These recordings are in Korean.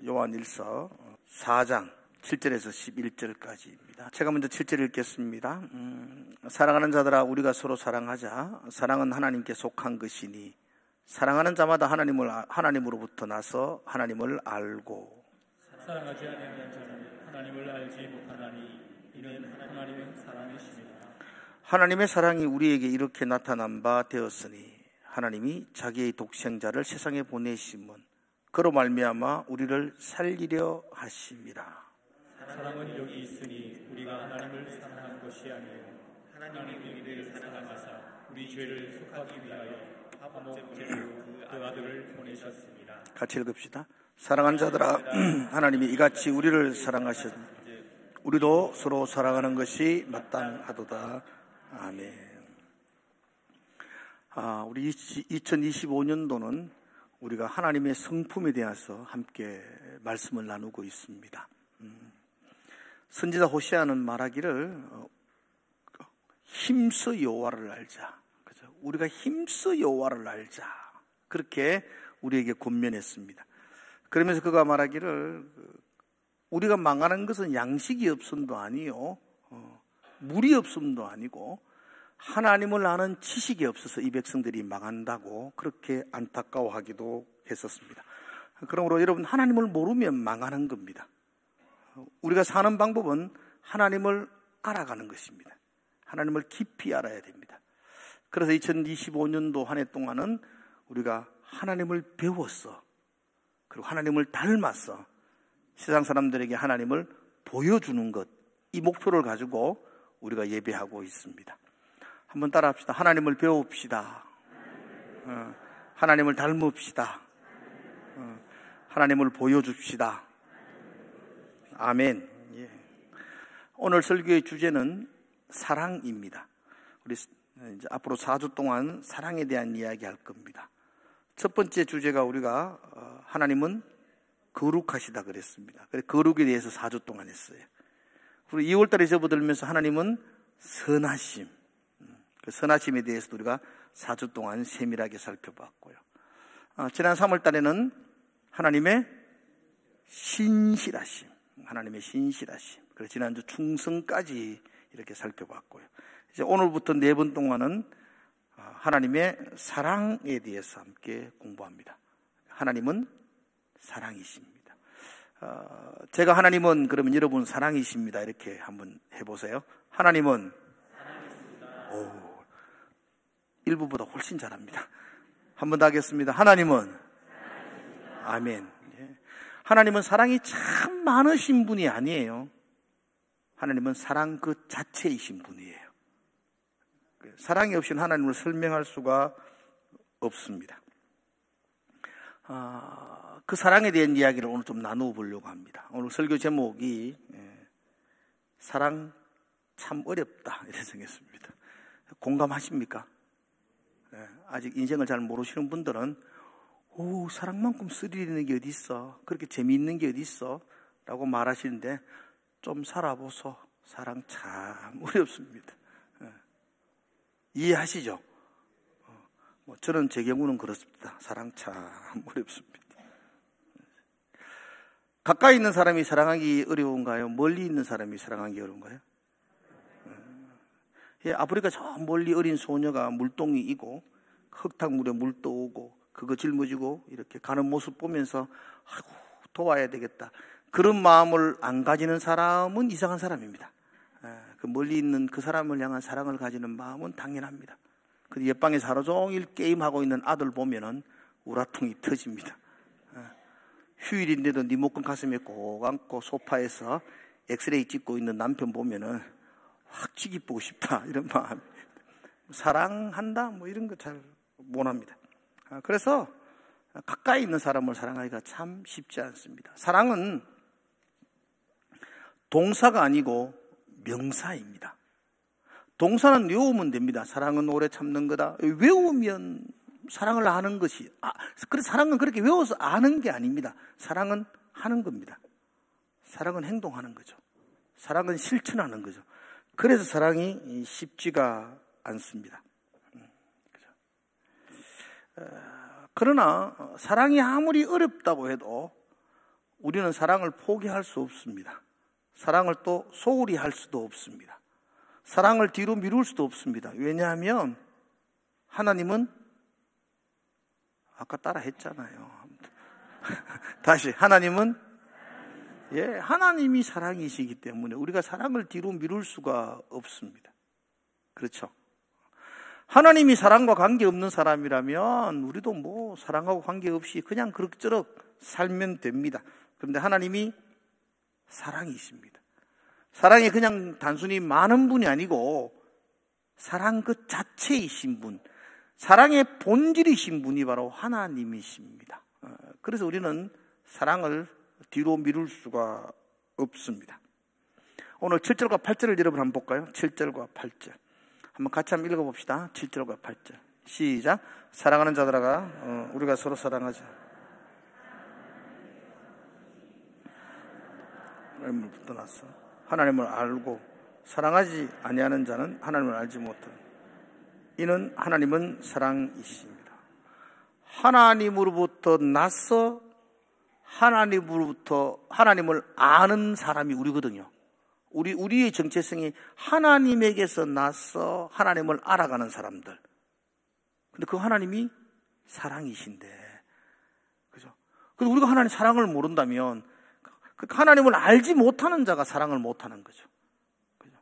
요한일서 4장 7절에서 11절까지입니다. 제가 먼저 7절 읽겠습니다. 사랑하는 자들아, 우리가 서로 사랑하자. 사랑은 하나님께 속한 것이니 사랑하는 자마다 하나님으로부터 나서 하나님을 알고, 사랑하지 아니하는 자는 하나님을 알지 못하나니 이는 하나님은 사랑이십니다. 하나님의 사랑이 우리에게 이렇게 나타난 바 되었으니 하나님이 자기의 독생자를 세상에 보내심은 그로 말미암아 우리를 살리려 하심이라. 사랑은 여기 있으니 우리가 하나님을 사랑한 것이 아니요 하나님이 우리를 사랑하사 우리 죄를 속하기 위하여 화목제물로 그 아들을 보내셨습니다. 같이 읽읍시다. 사랑하는 자들아, 하나님이 이같이 우리를 사랑하셨니 우리도 서로 사랑하는 것이 마땅하도다. 아멘. 우리 2025년도는 우리가 하나님의 성품에 대해서 함께 말씀을 나누고 있습니다. 선지자 호세아는 말하기를 힘써 여호와를 알자. 그죠? 우리가 힘써 여호와를 알자. 그렇게 우리에게 권면했습니다. 그러면서 그가 말하기를 우리가 망하는 것은 양식이 없음도 아니요, 물이 없음도 아니고 하나님을 아는 지식이 없어서 이 백성들이 망한다고 그렇게 안타까워하기도 했었습니다. 그러므로 여러분, 하나님을 모르면 망하는 겁니다. 우리가 사는 방법은 하나님을 알아가는 것입니다. 하나님을 깊이 알아야 됩니다. 그래서 2025년도 한 해 동안은 우리가 하나님을 배웠어, 그리고 하나님을 닮았어, 세상 사람들에게 하나님을 보여주는 것, 이 목표를 가지고 우리가 예배하고 있습니다. 한번 따라합시다. 하나님을 배웁시다. 하나님을 닮읍시다. 하나님을 보여줍시다. 아멘. 예. 오늘 설교의 주제는 사랑입니다. 우리 이제 앞으로 4주 동안 사랑에 대한 이야기 할 겁니다. 첫 번째 주제가 우리가 하나님은 거룩하시다 그랬습니다. 그래서 거룩에 대해서 4주 동안 했어요. 그리고 2월 달에 접어들면서 하나님은 선하심, 그 선하심에 대해서도 우리가 4주 동안 세밀하게 살펴봤고요. 지난 3월 달에는 하나님의 신실하심, 하나님의 신실하심, 그리고 지난주 충성까지 이렇게 살펴봤고요. 이제 오늘부터 4번 동안은 하나님의 사랑에 대해서 함께 공부합니다. 하나님은 사랑이십니다. 제가 하나님은, 그러면 여러분 사랑이십니다, 이렇게 한번 해보세요. 하나님은 사랑이십니다. 일부보다 훨씬 잘합니다. 한 번 더 하겠습니다. 하나님은 사랑이십니다. 아멘. 예. 하나님은 사랑이 참 많으신 분이 아니에요. 하나님은 사랑 그 자체이신 분이에요. 사랑이 없이는 하나님을 설명할 수가 없습니다. 그 사랑에 대한 이야기를 오늘 좀 나누어 보려고 합니다. 오늘 설교 제목이 사랑 참 어렵다, 이렇게 정했습니다. 공감하십니까? 아직 인생을 잘 모르시는 분들은 사랑만큼 스릴 있는 게 어디 있어, 그렇게 재미있는 게 어디 있어 라고 말하시는데, 좀 살아보소. 사랑 참 어렵습니다. 이해하시죠? 저는 제 경우는 그렇습니다. 사랑 참 어렵습니다. 가까이 있는 사람이 사랑하기 어려운가요? 멀리 있는 사람이 사랑하기 어려운가요? 아프리카 저 멀리 어린 소녀가 물동이 이고 흙탕물에 물 떠오고 그거 짊어지고 이렇게 가는 모습 보면서 도와야 되겠다, 그런 마음을 안 가지는 사람은 이상한 사람입니다. 그 멀리 있는 그 사람을 향한 사랑을 가지는 마음은 당연합니다. 근데 옆방에서 하루 종일 게임하고 있는 아들 보면은 우라통이 터집니다. 휴일인데도 네 목건 가슴에 꼭 안고 소파에서 엑스레이 찍고 있는 남편 보면은 확 쥐기보고 싶다, 이런 마음. 사랑한다 뭐 이런 거 잘 못합니다. 그래서 가까이 있는 사람을 사랑하기가 참 쉽지 않습니다. 사랑은 동사가 아니고 명사입니다. 동사는 외우면 됩니다. 사랑은 오래 참는 거다. 외우면 사랑을 아는 것이, 그래서 사랑은 그렇게 외워서 아는 게 아닙니다. 사랑은 하는 겁니다. 사랑은 행동하는 거죠. 사랑은 실천하는 거죠. 그래서 사랑이 쉽지가 않습니다. 그러나 사랑이 아무리 어렵다고 해도 우리는 사랑을 포기할 수 없습니다. 사랑을 또 소홀히 할 수도 없습니다. 사랑을 뒤로 미룰 수도 없습니다. 왜냐하면 하나님은 아까 따라 했잖아요. 다시, 하나님은 하나님이 사랑이시기 때문에 우리가 사랑을 뒤로 미룰 수가 없습니다. 그렇죠? 하나님이 사랑과 관계없는 사람이라면 우리도 뭐 사랑하고 관계없이 그냥 그럭저럭 살면 됩니다. 그런데 하나님이 사랑이십니다. 사랑이 그냥 단순히 많은 분이 아니고 사랑 그 자체이신 분, 사랑의 본질이신 분이 바로 하나님이십니다. 그래서 우리는 사랑을 뒤로 미룰 수가 없습니다. 오늘 7절과 8절을 여러분 한번 볼까요? 7절과 8절 한번 같이 한번 읽어봅시다. 7절과 8절 시작. 사랑하는 자들아 우리가 서로 사랑하자. 하나님을 떠났어. 하나님을 알고 사랑하지 아니하는 자는 하나님을 알지 못하는 이는 하나님은 사랑이십니다. 하나님으로부터 나서 하나님으로부터 하나님을 아는 사람이 우리거든요. 우리의 정체성이 하나님에게서 나서 하나님을 알아가는 사람들. 근데 그 하나님이 사랑이신데, 그죠? 그래서 우리가 하나님 사랑을 모른다면 그 하나님을 알지 못하는 자가 사랑을 못하는 거죠. 그죠?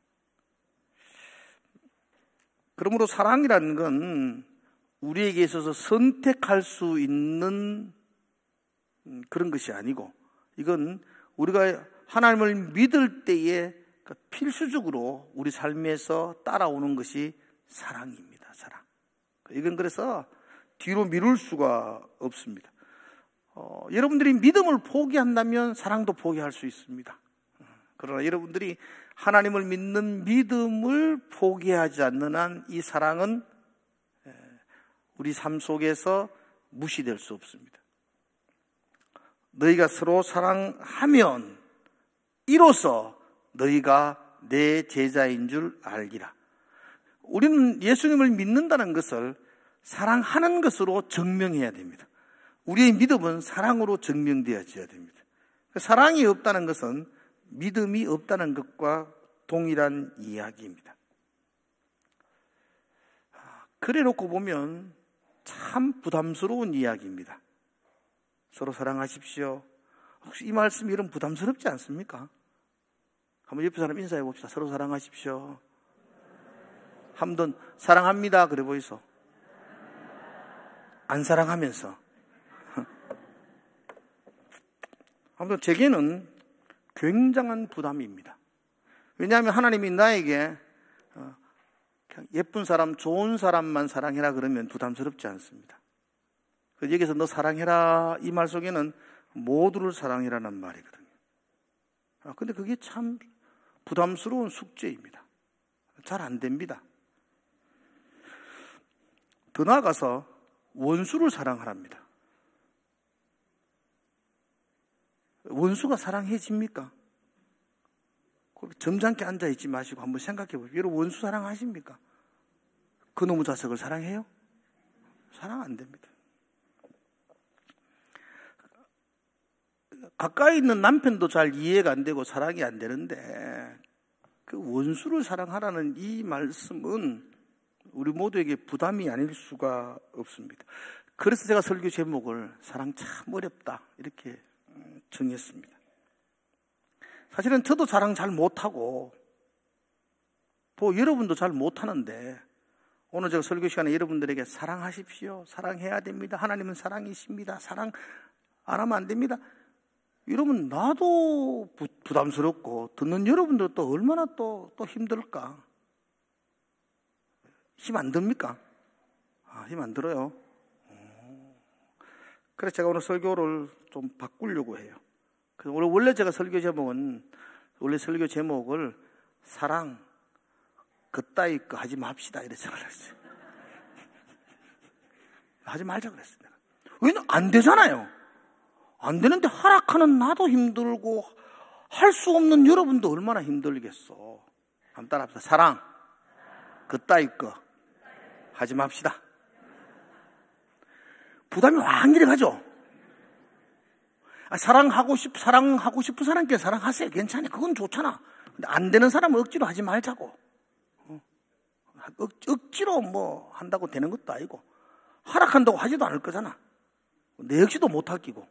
그러므로 사랑이라는 건 우리에게 있어서 선택할 수 있는 그런 것이 아니고, 이건 우리가 하나님을 믿을 때에 필수적으로 우리 삶에서 따라오는 것이 사랑입니다. 사랑. 이건 그래서 뒤로 미룰 수가 없습니다. 여러분들이 믿음을 포기한다면 사랑도 포기할 수 있습니다. 그러나 여러분들이 하나님을 믿는 믿음을 포기하지 않는 한 이 사랑은 우리 삶 속에서 무시될 수 없습니다. 너희가 서로 사랑하면 이로써 너희가 내 제자인 줄 알기라. 우리는 예수님을 믿는다는 것을 사랑하는 것으로 증명해야 됩니다. 우리의 믿음은 사랑으로 증명되어져야 됩니다. 사랑이 없다는 것은 믿음이 없다는 것과 동일한 이야기입니다. 그래 놓고 보면 참 부담스러운 이야기입니다. 서로 사랑하십시오. 혹시 이 말씀이 이런 부담스럽지 않습니까? 한번 옆에 사람 인사해 봅시다. 서로 사랑하십시오. 한번 사랑합니다. 그래 보이소. 안 사랑하면서. 아무튼 제게는 굉장한 부담입니다. 왜냐하면 하나님이 나에게 그냥 예쁜 사람, 좋은 사람만 사랑해라 그러면 부담스럽지 않습니다. 여기서 너 사랑해라 이 말 속에는 모두를 사랑해라는 말이거든요. 근데 그게 참 부담스러운 숙제입니다. 잘 안 됩니다. 더 나아가서 원수를 사랑하랍니다. 원수가 사랑해집니까? 점잖게 앉아있지 마시고 한번 생각해 보세요. 여러분 원수 사랑하십니까? 그놈의 자식을 사랑해요? 사랑 안 됩니다. 가까이 있는 남편도 잘 이해가 안 되고 사랑이 안 되는데 그 원수를 사랑하라는 이 말씀은 우리 모두에게 부담이 아닐 수가 없습니다. 그래서 제가 설교 제목을 사랑 참 어렵다 이렇게 정했습니다. 사실은 저도 사랑 잘 못하고 또 여러분도 잘 못하는데 오늘 제가 설교 시간에 여러분들에게 사랑하십시오. 사랑해야 됩니다. 하나님은 사랑이십니다. 사랑 안 하면 안 됩니다. 이러면 나도 부담스럽고 듣는 여러분들도 또 얼마나 또 힘들까? 힘 안 듭니까? 힘 안 들어요. 그래서 제가 오늘 설교를 좀 바꾸려고 해요. 원래 제가 설교 제목을 사랑 그따위 거 하지 맙시다 이렇게 생각했어요. 하지 말자 그랬어요. 왜냐면 안 되잖아요. 안 되는데 하락하는 나도 힘들고 할 수 없는 여러분도 얼마나 힘들겠어. 한번 따라합시다. 사랑 그따위 거 하지 맙시다. 부담이 왕이래 가죠. 사랑하고 싶은 사람께 사랑하세요. 괜찮아요. 그건 좋잖아. 근데 안 되는 사람은 억지로 하지 말자고. 억지로 뭐 한다고 되는 것도 아니고, 허락한다고 하지도 않을 거잖아. 내 역시도 못할 끼고.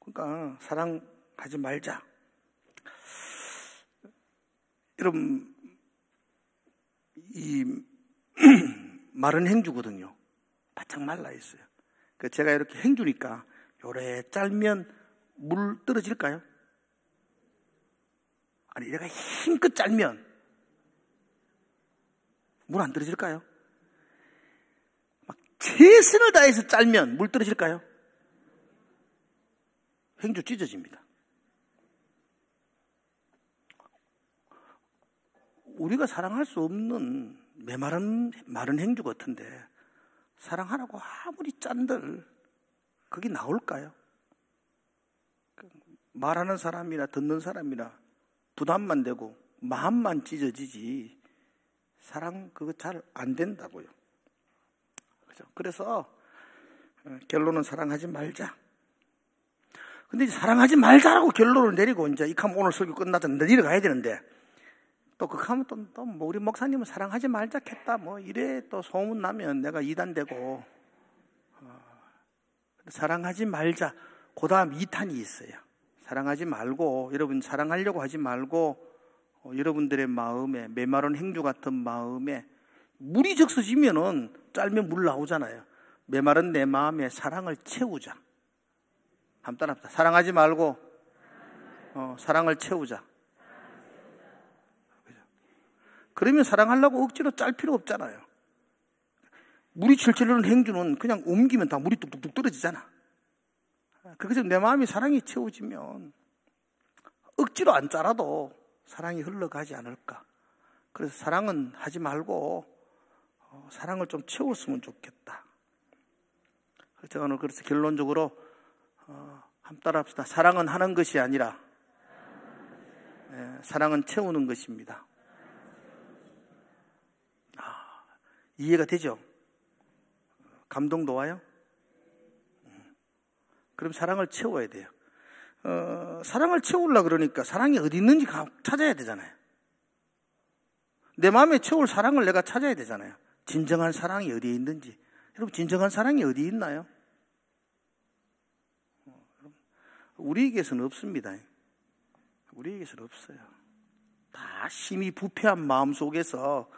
그러니까 사랑하지 말자. 여러분, 이 마른 행주거든요. 바짝 말라 있어요. 제가 이렇게 행주니까 요래 짤면 물 떨어질까요? 아니, 내가 힘껏 짤면 물 안 떨어질까요? 막 최선을 다해서 짤면 물 떨어질까요? 행주 찢어집니다. 우리가 사랑할 수 없는 메마른 마른 행주 같은데 사랑하라고 아무리 짠들 그게 나올까요? 말하는 사람이나 듣는 사람이나 부담만 되고 마음만 찢어지지 사랑 그거 잘 안 된다고요. 그죠? 그래서 결론은 사랑하지 말자. 근데 이제 사랑하지 말자라고 결론을 내리고 이제 이카면 오늘 설교 끝나든 내려가야 되는데 또 그하면 또 뭐 우리 목사님은 사랑하지 말자 했다 뭐 이래 또 소문 나면 내가 이단되고 사랑하지 말자. 그다음 2탄이 있어요. 사랑하지 말고 여러분 사랑하려고 하지 말고 여러분들의 마음에 메마른 행주 같은 마음에 물이 적셔지면은 짤면 물 나오잖아요. 메마른 내 마음에 사랑을 채우자. 한번 따라합시다. 사랑하지 말고 사랑을 채우자. 그러면 사랑하려고 억지로 짤 필요 없잖아요. 물이 철철 흐르는 행주는 그냥 옮기면 다 물이 뚝뚝뚝 떨어지잖아. 그래서 내 마음이 사랑이 채워지면 억지로 안 짜라도 사랑이 흘러가지 않을까. 그래서 사랑은 하지 말고 사랑을 좀 채웠으면 좋겠다. 제가 오늘 그래서 결론적으로 한번 따라합시다. 사랑은 하는 것이 아니라 사랑은 채우는 것입니다. 이해가 되죠? 감동도 와요? 그럼 사랑을 채워야 돼요. 사랑을 채우려고 그러니까 사랑이 어디 있는지 찾아야 되잖아요. 내 마음에 채울 사랑을 내가 찾아야 되잖아요. 진정한 사랑이 어디에 있는지. 여러분, 진정한 사랑이 어디 있나요? 우리에게서는 없습니다. 우리에게서는 없어요. 다 심히 부패한 마음 속에서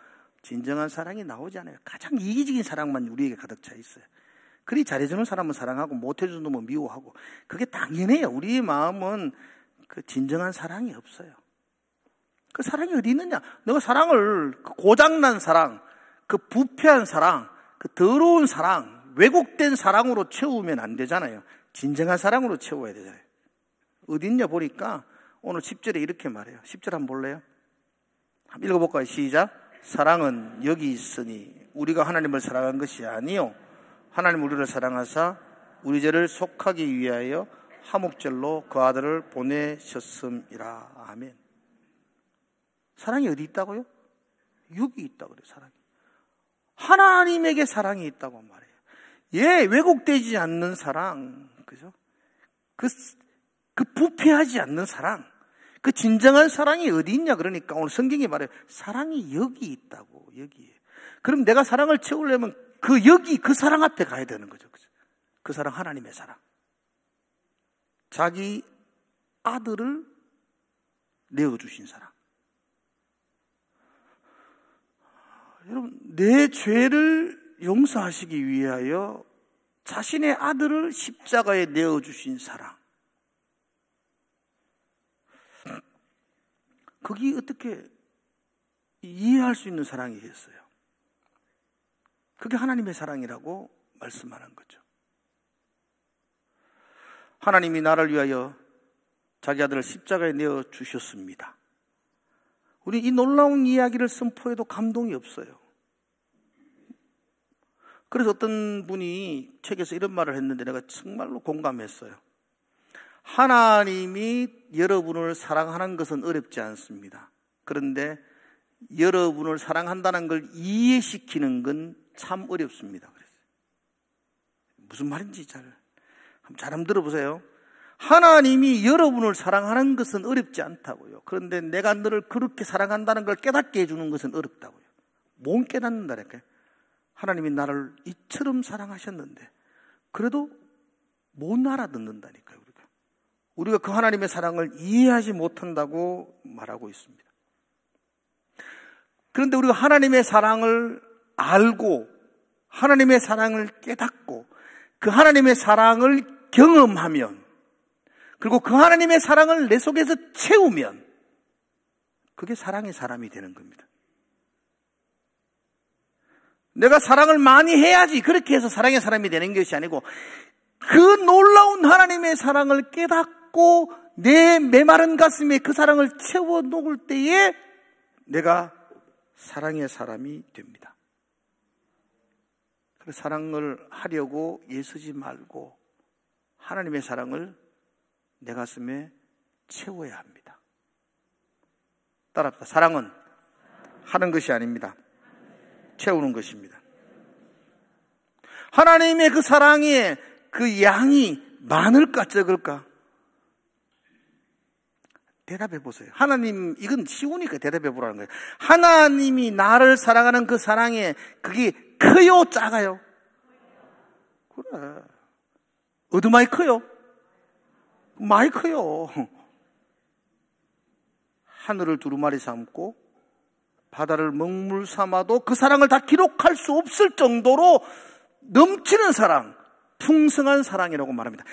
진정한 사랑이 나오지 않아요. 가장 이기적인 사랑만 우리에게 가득 차 있어요. 그리 잘해주는 사람은 사랑하고 못해주는 놈은 미워하고 그게 당연해요. 우리의 마음은 그 진정한 사랑이 없어요. 그 사랑이 어디 있느냐? 너가 사랑을 그 고장난 사랑, 그 부패한 사랑, 그 더러운 사랑, 왜곡된 사랑으로 채우면 안 되잖아요. 진정한 사랑으로 채워야 되잖아요. 어디 있냐 보니까 오늘 10절에 이렇게 말해요. 10절 한번 볼래요? 한번 읽어볼까요? 시작. 사랑은 여기 있으니 우리가 하나님을 사랑한 것이 아니요 하나님 우리를 사랑하사 우리 죄를 속하기 위하여 화목제로 그 아들을 보내셨음이라. 아멘. 사랑이 어디 있다고요? 여기 있다고 그래요. 사랑이. 하나님에게 사랑이 있다고 말해요. 왜곡되지 않는 사랑, 그죠? 그 부패하지 않는 사랑, 그 진정한 사랑이 어디 있냐 그러니까 오늘 성경이 말해요. 사랑이 여기 있다고. 여기에. 그럼 내가 사랑을 채우려면 그 사랑 앞에 가야 되는 거죠. 그 사랑, 하나님의 사랑. 자기 아들을 내어주신 사랑. 여러분, 내 죄를 용서하시기 위하여 자신의 아들을 십자가에 내어주신 사랑. 그게 어떻게 이해할 수 있는 사랑이겠어요? 그게 하나님의 사랑이라고 말씀하는 거죠. 하나님이 나를 위하여 자기 아들을 십자가에 내어주셨습니다. 우리 이 놀라운 이야기를 선포해도 감동이 없어요. 그래서 어떤 분이 책에서 이런 말을 했는데 내가 정말로 공감했어요. 하나님이 여러분을 사랑하는 것은 어렵지 않습니다. 그런데 여러분을 사랑한다는 걸 이해시키는 건 참 어렵습니다. 그래서 무슨 말인지 잘 한번 들어보세요. 하나님이 여러분을 사랑하는 것은 어렵지 않다고요. 그런데 내가 너를 그렇게 사랑한다는 걸 깨닫게 해주는 것은 어렵다고요. 못 깨닫는다니까요. 하나님이 나를 이처럼 사랑하셨는데 그래도 못 알아듣는다니까요. 우리가 그 하나님의 사랑을 이해하지 못한다고 말하고 있습니다. 그런데 우리가 하나님의 사랑을 알고 하나님의 사랑을 깨닫고 그 하나님의 사랑을 경험하면 그리고 그 하나님의 사랑을 내 속에서 채우면 그게 사랑의 사람이 되는 겁니다. 내가 사랑을 많이 해야지 그렇게 해서 사랑의 사람이 되는 것이 아니고 그 놀라운 하나님의 사랑을 깨닫고 내 메마른 가슴에 그 사랑을 채워 놓을 때에 내가 사랑의 사람이 됩니다. 그래서 사랑을 하려고 애쓰지 말고 하나님의 사랑을 내 가슴에 채워야 합니다. 따라합시다. 사랑은 하는 것이 아닙니다. 채우는 것입니다. 하나님의 그 사랑의 그 양이 많을까 적을까? 대답해 보세요. 하나님, 이건 쉬우니까 대답해 보라는 거예요. 하나님이 나를 사랑하는 그 사랑에 그게 커요, 작아요? 그래. 어디 많이 커요? 많이 커요. 하늘을 두루마리 삼고 바다를 먹물 삼아도 그 사랑을 다 기록할 수 없을 정도로 넘치는 사랑, 풍성한 사랑이라고 말합니다.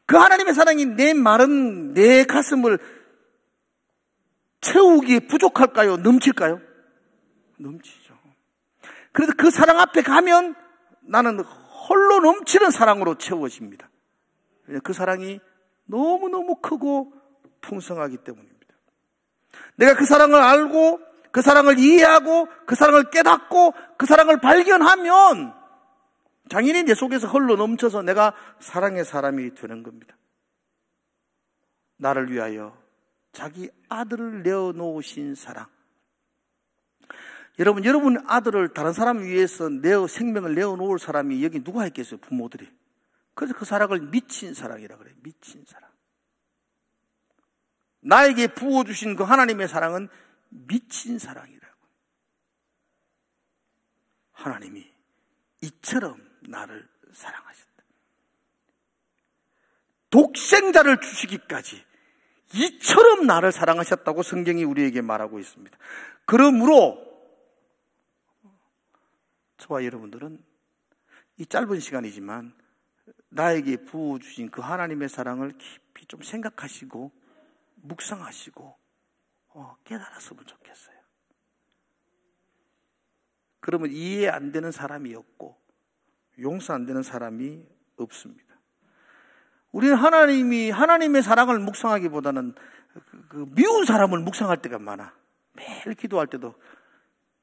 그 하나님의 사랑이 내 마른 내 가슴을 채우기에 부족할까요? 넘칠까요? 넘치죠. 그래서 그 사랑 앞에 가면 나는 홀로 넘치는 사랑으로 채워집니다. 그 사랑이 너무너무 크고 풍성하기 때문입니다. 내가 그 사랑을 알고 그 사랑을 이해하고 그 사랑을 깨닫고 그 사랑을 발견하면 당연히 내 속에서 흘러 넘쳐서 내가 사랑의 사람이 되는 겁니다. 나를 위하여 자기 아들을 내어놓으신 사랑. 여러분 아들을 다른 사람 위해서 생명을 내어놓을 사람이 여기 누가 있겠어요? 부모들이. 그래서 그 사랑을 미친 사랑이라 그래요. 미친 사랑. 나에게 부어주신 그 하나님의 사랑은 미친 사랑이라고. 하나님이 이처럼 나를 사랑하셨다. 독생자를 주시기까지 이처럼 나를 사랑하셨다고 성경이 우리에게 말하고 있습니다. 그러므로 저와 여러분들은 이 짧은 시간이지만 나에게 부어주신 그 하나님의 사랑을 깊이 좀 생각하시고 묵상하시고 깨달았으면 좋겠어요. 그러면 이해 안 되는 사람이 없고 용서 안 되는 사람이 없습니다. 우리는 하나님의 사랑을 묵상하기보다는 그 미운 사람을 묵상할 때가 많아. 매일 기도할 때도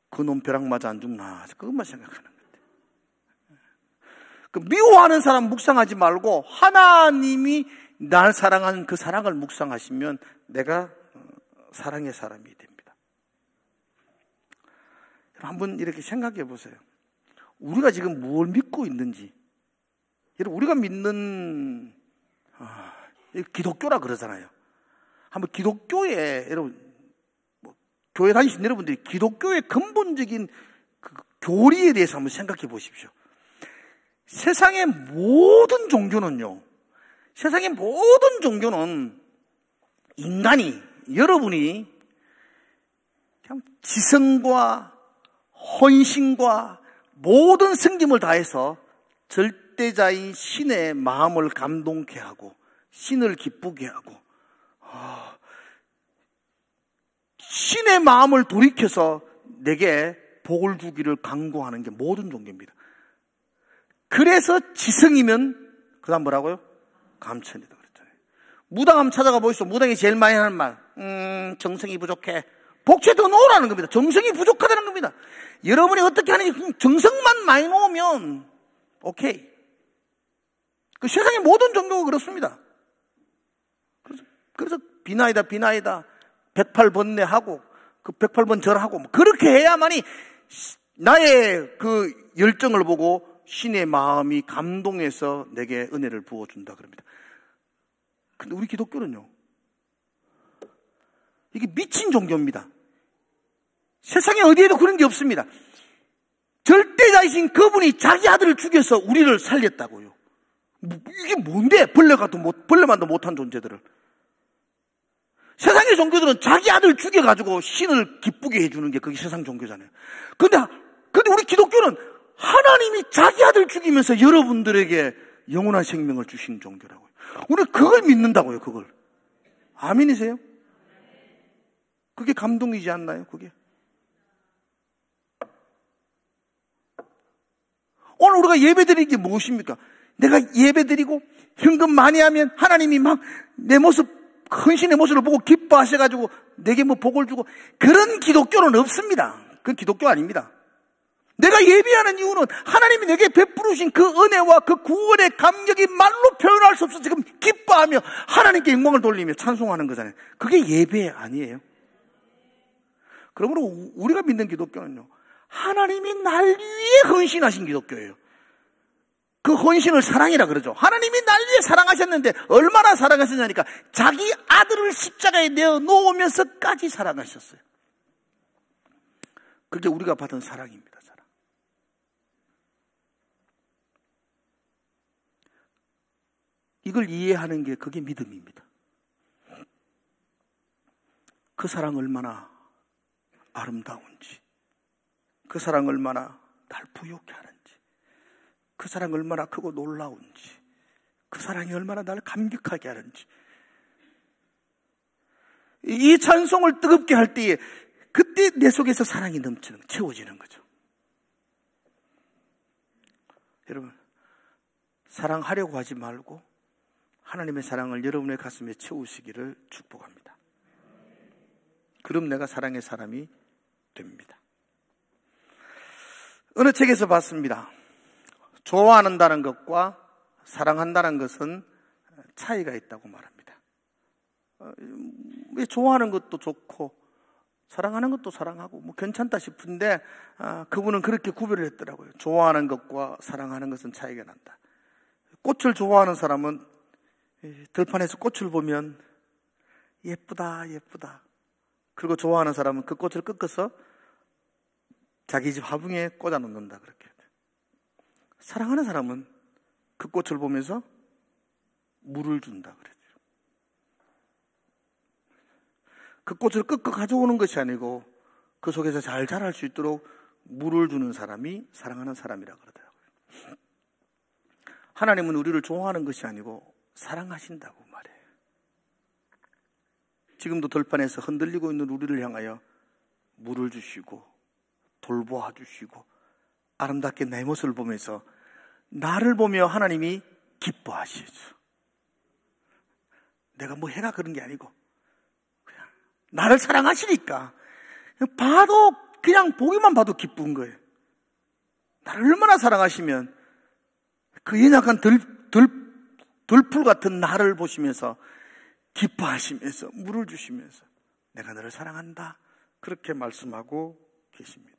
그놈 벼락 맞아 안 죽나 그것만 생각하는 거예요. 그 미워하는 사람 묵상하지 말고 하나님이 날 사랑하는 그 사랑을 묵상하시면 내가 사랑의 사람이 됩니다. 한번 이렇게 생각해 보세요. 우리가 지금 뭘 믿고 있는지. 여러분, 우리가 믿는 기독교라 그러잖아요. 한번 기독교에 여러분 교회 다니신 여러분들이 기독교의 근본적인 그 교리에 대해서 한번 생각해 보십시오. 세상의 모든 종교는요. 세상의 모든 종교는 인간이 여러분이 그냥 지성과 헌신과 모든 승김을 다해서 절대자인 신의 마음을 감동케 하고 신을 기쁘게 하고 신의 마음을 돌이켜서 내게 복을 주기를 간구하는 게 모든 종교입니다. 그래서 지성이면 그 다음 뭐라고요? 감천이다 그랬잖아요. 무당 한번 찾아가 보시죠. 무당이 제일 많이 하는 말 정성이 부족해. 복채 더 놓으라는 겁니다. 정성이 부족하다는 겁니다. 여러분이 어떻게 하는지 정성만 많이 놓으면 오케이. 그 세상의 모든 종교가 그렇습니다. 그래서 비나이다 108번뇌하고 그 108번 절하고 그렇게 해야만이 나의 그 열정을 보고 신의 마음이 감동해서 내게 은혜를 부어준다 그럽니다. 근데 우리 기독교는요, 이게 미친 종교입니다. 세상에 어디에도 그런 게 없습니다. 절대자이신 그분이 자기 아들을 죽여서 우리를 살렸다고요. 이게 뭔데? 벌레만도 못한 존재들을. 세상의 종교들은 자기 아들 죽여가지고 신을 기쁘게 해주는 게 그게 세상 종교잖아요. 근데 우리 기독교는 하나님이 자기 아들 죽이면서 여러분들에게 영원한 생명을 주신 종교라고요. 우리 그걸 믿는다고요, 그걸. 아멘이세요? 그게 감동이지 않나요, 그게? 오늘 우리가 예배드리는 게 무엇입니까? 내가 예배드리고 현금 많이 하면 하나님이 막 내 모습, 헌신의 모습을 보고 기뻐하셔가지고 내게 뭐 복을 주고, 그런 기독교는 없습니다. 그건 기독교 아닙니다. 내가 예배하는 이유는 하나님이 내게 베풀으신 그 은혜와 그 구원의 감격이 말로 표현할 수 없어 지금 기뻐하며 하나님께 영광을 돌리며 찬송하는 거잖아요. 그게 예배 아니에요. 그러므로 우리가 믿는 기독교는요, 하나님이 날 위해 헌신하신 기독교예요. 그 헌신을 사랑이라 그러죠. 하나님이 날 위해 사랑하셨는데 얼마나 사랑하셨냐니까 자기 아들을 십자가에 내어 놓으면서까지 사랑하셨어요. 그게 우리가 받은 사랑입니다. 사랑. 이걸 이해하는 게 그게 믿음입니다. 그 사랑 얼마나 아름다운지, 그 사랑 얼마나 날 부욕해 하는지, 그 사랑 얼마나 크고 놀라운지, 그 사랑이 얼마나 나를 감격하게 하는지, 이 찬송을 뜨겁게 할 때에 그때 내 속에서 사랑이 넘치는, 채워지는 거죠. 여러분, 사랑하려고 하지 말고 하나님의 사랑을 여러분의 가슴에 채우시기를 축복합니다. 그럼 내가 사랑의 사람이 됩니다. 어느 책에서 봤습니다. 좋아한다는 것과 사랑한다는 것은 차이가 있다고 말합니다. 왜 좋아하는 것도 좋고 사랑하는 것도 사랑하고 뭐 괜찮다 싶은데 그분은 그렇게 구별을 했더라고요. 좋아하는 것과 사랑하는 것은 차이가 난다. 꽃을 좋아하는 사람은 들판에서 꽃을 보면 예쁘다 예쁘다. 그리고 좋아하는 사람은 그 꽃을 꺾어서 자기 집 화분에 꽂아 놓는다 그렇게. 사랑하는 사람은 그 꽃을 보면서 물을 준다 그랬죠. 그 꽃을 꺾어 가져오는 것이 아니고 그 속에서 잘 자랄 수 있도록 물을 주는 사람이 사랑하는 사람이라 그러더라고요. 하나님은 우리를 좋아하는 것이 아니고 사랑하신다고 말해요. 지금도 들판에서 흔들리고 있는 우리를 향하여 물을 주시고 돌보아 주시고 아름답게 내 모습을 보면서 나를 보며 하나님이 기뻐하시죠. 내가 뭐 해가 그런 게 아니고 그냥 나를 사랑하시니까 그냥 보기만 봐도 기쁜 거예요. 나를 얼마나 사랑하시면 그 연약한 들풀 같은 나를 보시면서 기뻐하시면서 물을 주시면서 내가 너를 사랑한다 그렇게 말씀하고 계십니다.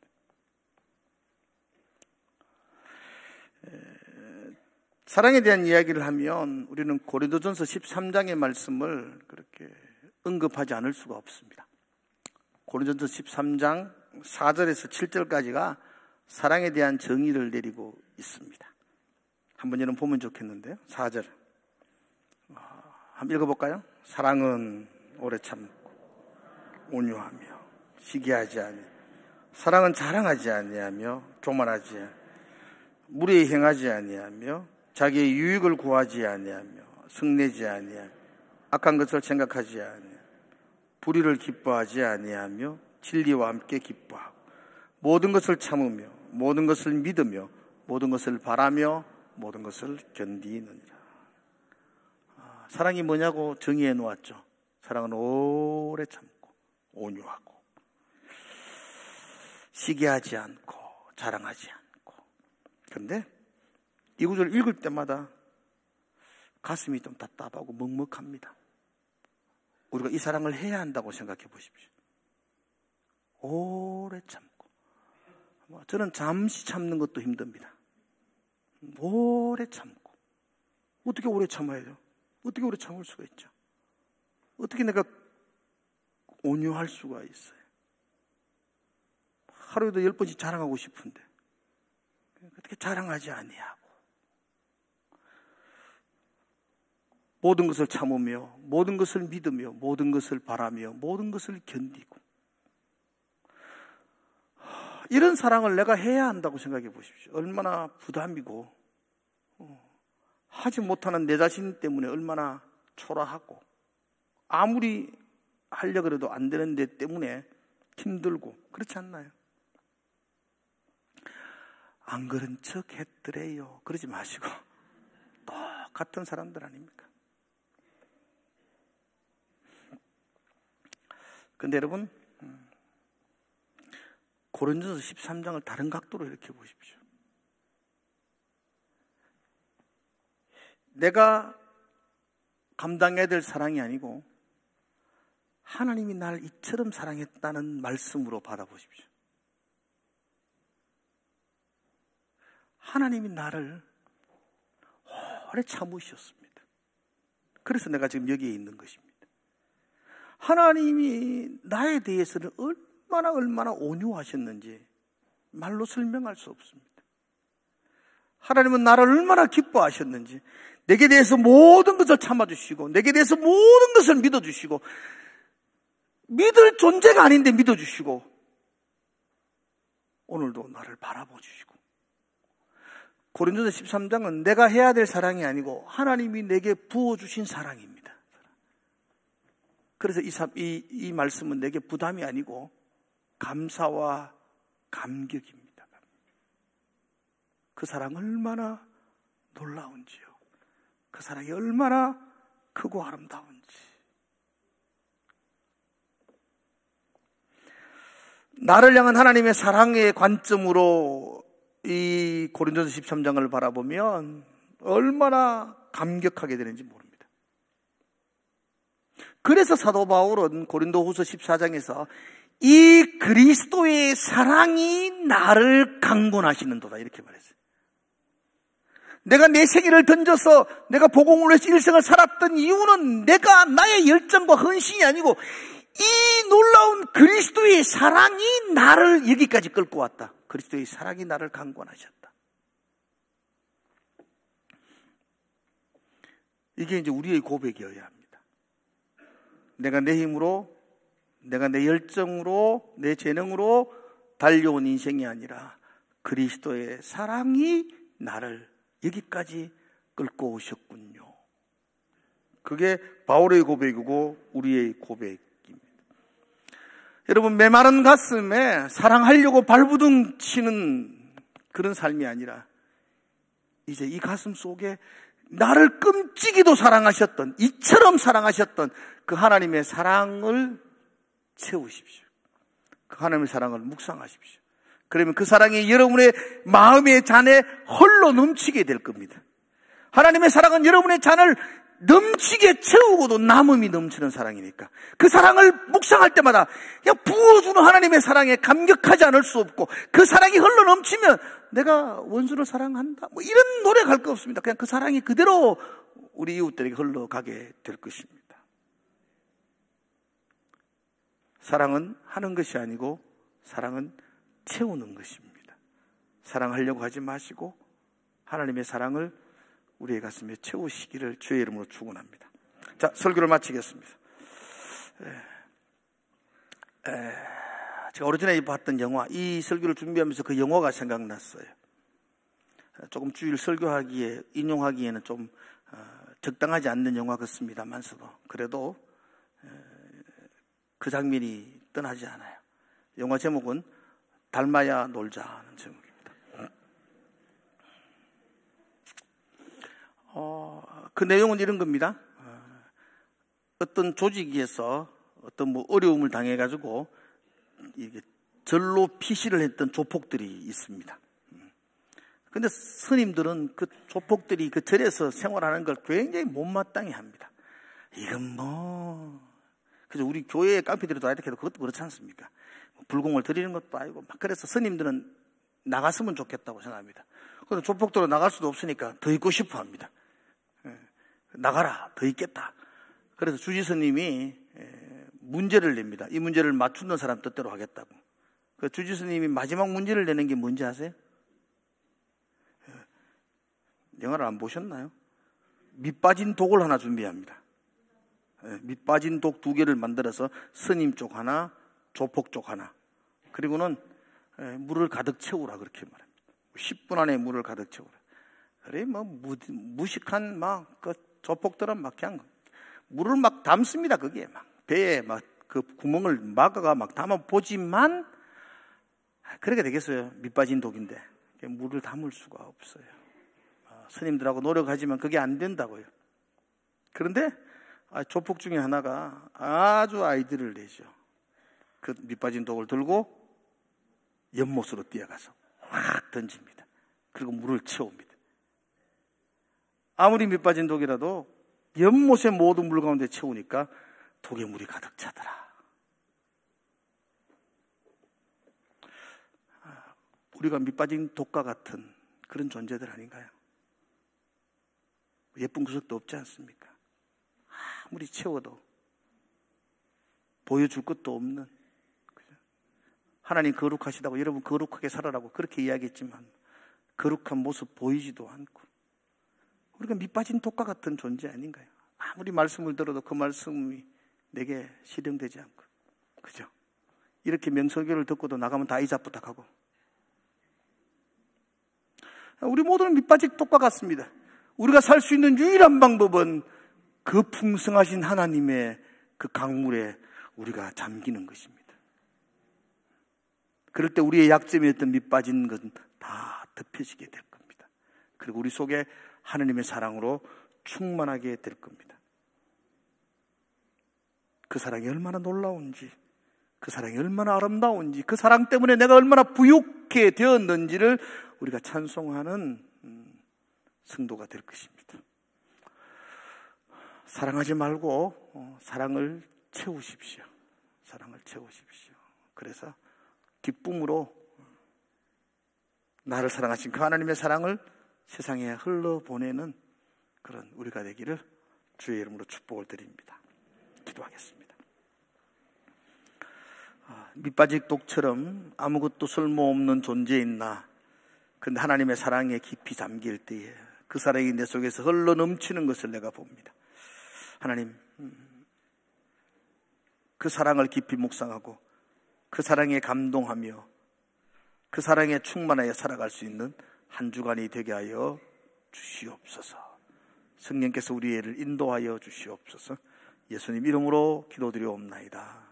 사랑에 대한 이야기를 하면 우리는 고린도전서 13장의 말씀을 그렇게 언급하지 않을 수가 없습니다. 고린도전서 13장 4절에서 7절까지가 사랑에 대한 정의를 내리고 있습니다. 한번 여러분 보면 좋겠는데요. 4절 한번 읽어볼까요? 사랑은 오래 참고 온유하며 시기하지 아니하며 사랑은 자랑하지 아니하며 교만하지 아니하며 무례히 행하지 아니하며 자기의 유익을 구하지 아니하며 성내지 아니하며 악한 것을 생각하지 아니하며 불의를 기뻐하지 아니하며 진리와 함께 기뻐하고 모든 것을 참으며 모든 것을 믿으며 모든 것을 바라며 모든 것을 견디느니라. 사랑이 뭐냐고 정의해 놓았죠. 사랑은 오래 참고 온유하고 시기하지 않고 자랑하지 않고. 그런데 이 구절을 읽을 때마다 가슴이 좀 답답하고 먹먹합니다. 우리가 이 사랑을 해야 한다고 생각해 보십시오. 오래 참고. 저는 잠시 참는 것도 힘듭니다. 오래 참고. 어떻게 오래 참아야죠? 어떻게 오래 참을 수가 있죠? 어떻게 내가 온유할 수가 있어요? 하루에도 10번씩 자랑하고 싶은데 어떻게 자랑하지 아니하고 모든 것을 참으며 모든 것을 믿으며 모든 것을 바라며 모든 것을 견디고 이런 사랑을 내가 해야 한다고 생각해 보십시오. 얼마나 부담이고 하지 못하는 내 자신 때문에 얼마나 초라하고 아무리 하려고 해도 안 되는 데 때문에 힘들고 그렇지 않나요? 안 그런 척 했더래요. 그러지 마시고 똑같은 사람들 아닙니까? 근데 여러분 고린도전서 13장을 다른 각도로 이렇게 보십시오. 내가 감당해야 될 사랑이 아니고 하나님이 날 이처럼 사랑했다는 말씀으로 받아보십시오. 하나님이 나를 오래 참으셨습니다. 그래서 내가 지금 여기에 있는 것입니다. 하나님이 나에 대해서는 얼마나 온유하셨는지 말로 설명할 수 없습니다. 하나님은 나를 얼마나 기뻐하셨는지 내게 대해서 모든 것을 참아주시고 내게 대해서 모든 것을 믿어주시고 믿을 존재가 아닌데 믿어주시고 오늘도 나를 바라보주시고 고린도전서 13장은 내가 해야 될 사랑이 아니고 하나님이 내게 부어주신 사랑입니다. 그래서 이 말씀은 내게 부담이 아니고 감사와 감격입니다. 그 사랑 얼마나 놀라운지요. 그 사랑이 얼마나 크고 아름다운지. 나를 향한 하나님의 사랑의 관점으로 이 고린도서 13장을 바라보면 얼마나 감격하게 되는지 모릅니다. 그래서 사도 바울은 고린도후서 14장에서 이 그리스도의 사랑이 나를 강권하시는도다 이렇게 말했어요. 내가 내 생애를 던져서 내가 복음을 위해서 일생을 살았던 이유는 내가 나의 열정과 헌신이 아니고 이 놀라운 그리스도의 사랑이 나를 여기까지 끌고 왔다. 그리스도의 사랑이 나를 강권하셨다. 이게 이제 우리의 고백이어야 합니다. 내가 내 힘으로, 내가 내 열정으로, 내 재능으로 달려온 인생이 아니라 그리스도의 사랑이 나를 여기까지 끌고 오셨군요. 그게 바울의 고백이고 우리의 고백입니다. 여러분, 메마른 가슴에 사랑하려고 발부둥 치는 그런 삶이 아니라 이제 이 가슴 속에 나를 끔찍이도 사랑하셨던, 이처럼 사랑하셨던 그 하나님의 사랑을 채우십시오. 그 하나님의 사랑을 묵상하십시오. 그러면 그 사랑이 여러분의 마음의 잔에 홀로 넘치게 될 겁니다. 하나님의 사랑은 여러분의 잔을 넘치게 채우고도 남음이 넘치는 사랑이니까 그 사랑을 묵상할 때마다 그냥 부어주는 하나님의 사랑에 감격하지 않을 수 없고 그 사랑이 흘러 넘치면 내가 원수를 사랑한다 뭐 이런 노래 갈 거 없습니다. 그냥 그 사랑이 그대로 우리 이웃들에게 흘러가게 될 것입니다. 사랑은 하는 것이 아니고 사랑은 채우는 것입니다. 사랑하려고 하지 마시고 하나님의 사랑을 우리의 가슴에 채우시기를 주의 이름으로 축원합니다. 자, 설교를 마치겠습니다. 제가 오래전에 봤던 영화, 이 설교를 준비하면서 그 영화가 생각났어요. 조금 주일 설교하기에, 인용하기에는 좀 적당하지 않는 영화 같습니다만서도 그래도 그 장면이 떠나지 않아요. 영화 제목은 닮아야 놀자는 제목입니다. 그 내용은 이런 겁니다. 어떤 조직에서 어떤 어려움을 당해가지고 이게 절로 피시를 했던 조폭들이 있습니다. 근데 스님들은 그 조폭들이 그 절에서 생활하는 걸 굉장히 못마땅해 합니다. 이건 그래서 우리 교회에 깡패들이 다 이렇게 해도 그것도 그렇지 않습니까? 불공을 드리는 것도 아니고 막 그래서 스님들은 나갔으면 좋겠다고 생각합니다. 그런데 조폭들은 나갈 수도 없으니까 더 있고 싶어 합니다. 나가라, 더 있겠다. 그래서 주지스님이 문제를 냅니다. 이 문제를 맞추는 사람 뜻대로 하겠다고. 그 주지스님이 마지막 문제를 내는 게 뭔지 아세요? 영화를 안 보셨나요? 밑빠진 독을 하나 준비합니다. 밑빠진 독 2개를 만들어서 스님 쪽 하나, 조폭 쪽 하나. 그리고는 물을 가득 채우라 그렇게 말합니다. 10분 안에 물을 가득 채우라. 그래 뭐 무식한 막 그 조폭들은 막 그냥 물을 막 담습니다. 그게 막 배에 막 그 구멍을 막아가 막 담아 보지만 그렇게 되겠어요. 밑빠진 독인데 물을 담을 수가 없어요. 스님들하고 노력하지만 그게 안 된다고요. 그런데 조폭 중에 하나가 아주 아이디어를 내죠. 그 밑빠진 독을 들고 연못으로 뛰어가서 확 던집니다. 그리고 물을 채웁니다. 아무리 밑빠진 독이라도 연못의 모든 물 가운데 채우니까 독에 물이 가득 차더라. 우리가 밑빠진 독과 같은 그런 존재들 아닌가요? 예쁜 구석도 없지 않습니까? 아무리 채워도 보여줄 것도 없는, 하나님 거룩하시다고 여러분 거룩하게 살아라고 그렇게 이야기했지만 거룩한 모습 보이지도 않고 우리가 밑빠진 독과 같은 존재 아닌가요? 아무리 말씀을 들어도 그 말씀이 내게 실행되지 않고, 그죠? 이렇게 명설교를 듣고도 나가면 다 이자부탁하고. 우리 모두는 밑빠진 독과 같습니다. 우리가 살 수 있는 유일한 방법은 그 풍성하신 하나님의 그 강물에 우리가 잠기는 것입니다. 그럴 때 우리의 약점이었던 밑빠진 것은 다 덮여지게 될 겁니다. 그리고 우리 속에 하나님의 사랑으로 충만하게 될 겁니다. 그 사랑이 얼마나 놀라운지, 그 사랑이 얼마나 아름다운지, 그 사랑 때문에 내가 얼마나 부유하게 되었는지를 우리가 찬송하는 성도가 될 것입니다. 사랑하지 말고 사랑을 채우십시오. 사랑을 채우십시오. 그래서 기쁨으로 나를 사랑하신 그 하나님의 사랑을 세상에 흘러보내는 그런 우리가 되기를 주의 이름으로 축복을 드립니다. 기도하겠습니다. 밑빠진 독처럼 아무것도 쓸모없는 존재인 나, 근데 하나님의 사랑에 깊이 잠길 때에 그 사랑이 내 속에서 흘러 넘치는 것을 내가 봅니다. 하나님, 그 사랑을 깊이 묵상하고 그 사랑에 감동하며 그 사랑에 충만하여 살아갈 수 있는 한 주간이 되게 하여 주시옵소서. 성령께서 우리를 인도하여 주시옵소서. 예수님 이름으로 기도드리옵나이다.